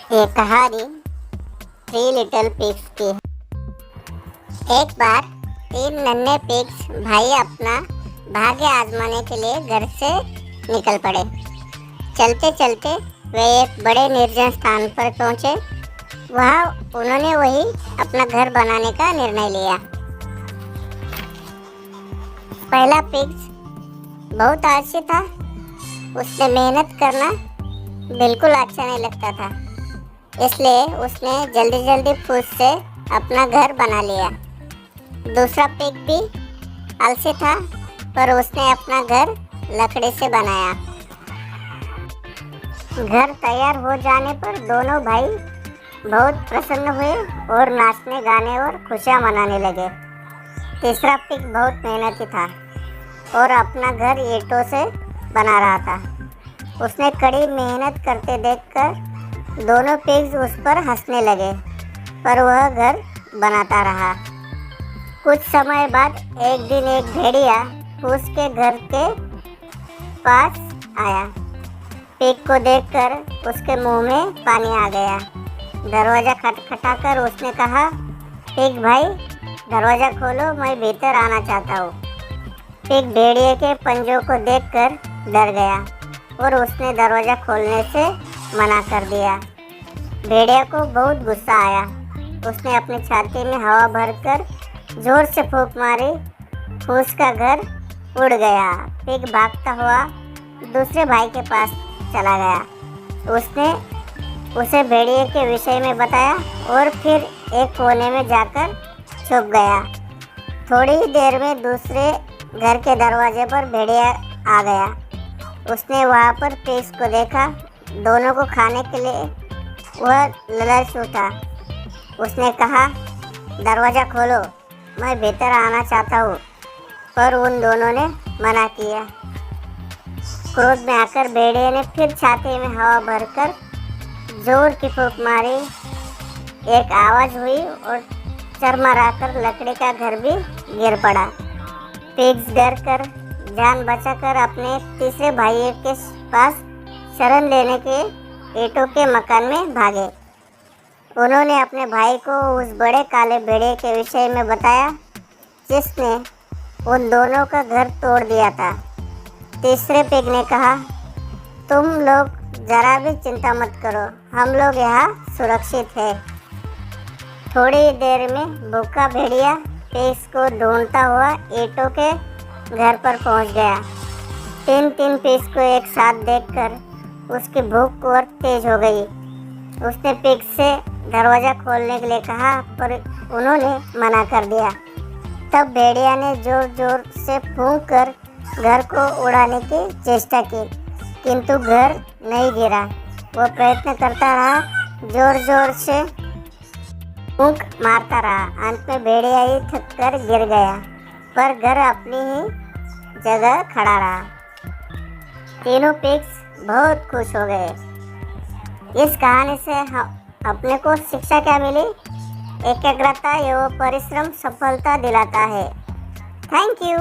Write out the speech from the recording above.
ये कहानी three little pigs की है। एक बार तीन नन्हे पिग्स भाई अपना भाग्य आजमाने के लिए घर से निकल पड़े। चलते चलते वे एक बड़े निर्जन स्थान पर पहुंचे। वहां उन्होंने वही अपना घर बनाने का निर्णय लिया। पहला पिग्स बहुत आलसी था। उसने मेहनत करना बिल्कुल अच्छा नहीं लगता था, इसलिए उसने जल्दी जल्दी फूस से अपना घर बना लिया। दूसरा पिग भी आलसी था, पर उसने अपना घर लकड़ी से बनाया। घर तैयार हो जाने पर दोनों भाई बहुत प्रसन्न हुए और नाचने गाने और खुशियाँ मनाने लगे। तीसरा पिग बहुत मेहनती था और अपना घर ईंटों से बना रहा था। उसने कड़ी मेहनत करते देखकर दोनों पिग्स उस पर हंसने लगे, पर वह घर बनाता रहा। कुछ समय बाद एक दिन एक भेड़िया उसके घर के पास आया। पिग को देखकर उसके मुंह में पानी आ गया। दरवाज़ा खटखटाकर उसने कहा, पिग भाई दरवाज़ा खोलो, मैं भीतर आना चाहता हूँ। पिग भेड़िए के पंजों को देखकर डर गया और उसने दरवाज़ा खोलने से मना कर दिया। भेड़िया को बहुत गुस्सा आया। उसने अपनी छाती में हवा भरकर जोर से फूंक मारी। उसका घर उड़ गया। पिग भागता हुआ दूसरे भाई के पास चला गया। उसने उसे भेड़िए के विषय में बताया और फिर एक कोने में जाकर छुप गया। थोड़ी ही देर में दूसरे घर के दरवाजे पर भेड़िया आ गया। उसने वहाँ पर पिग्स को देखा। दोनों को खाने के लिए वह लालचू था। उसने कहा, दरवाज़ा खोलो, मैं भीतर आना चाहता हूँ, पर उन दोनों ने मना किया। क्रोध में आकर भेड़िए ने फिर छाती में हवा भरकर जोर की फूंक मारी। एक आवाज़ हुई और चरमराकर लकड़ी का घर भी गिर पड़ा। पिग्स डर कर जान बचाकर अपने तीसरे भाई के पास शरण लेने के ईंटों के मकान में भागे। उन्होंने अपने भाई को उस बड़े काले भेड़िए के विषय में बताया जिसने उन दोनों का घर तोड़ दिया था। तीसरे पिग ने कहा, तुम लोग जरा भी चिंता मत करो, हम लोग यहाँ सुरक्षित हैं। थोड़ी देर में भूखा भेड़िया पिग्स को ढूंढता हुआ ईंटों के घर पर पहुंच गया। तीन पिग्स को एक साथ देखकर उसकी भूख और तेज हो गई। उसने पिग्स से दरवाज़ा खोलने के लिए कहा, पर उन्होंने मना कर दिया। तब भेड़िया ने जोर जोर से फूंक कर घर को उड़ाने की चेष्टा की, किंतु घर नहीं गिरा। वो प्रयत्न करता रहा, जोर जोर से फूंक मारता रहा। अंत में भेड़िया ही थक कर गिर गया, पर घर अपनी ही जगह खड़ा रहा। तीनों पिग्स बहुत खुश हो गए। इस कहानी से हम अपने को शिक्षा क्या मिली? एकाग्रता एवं परिश्रम सफलता दिलाता है। Thank you.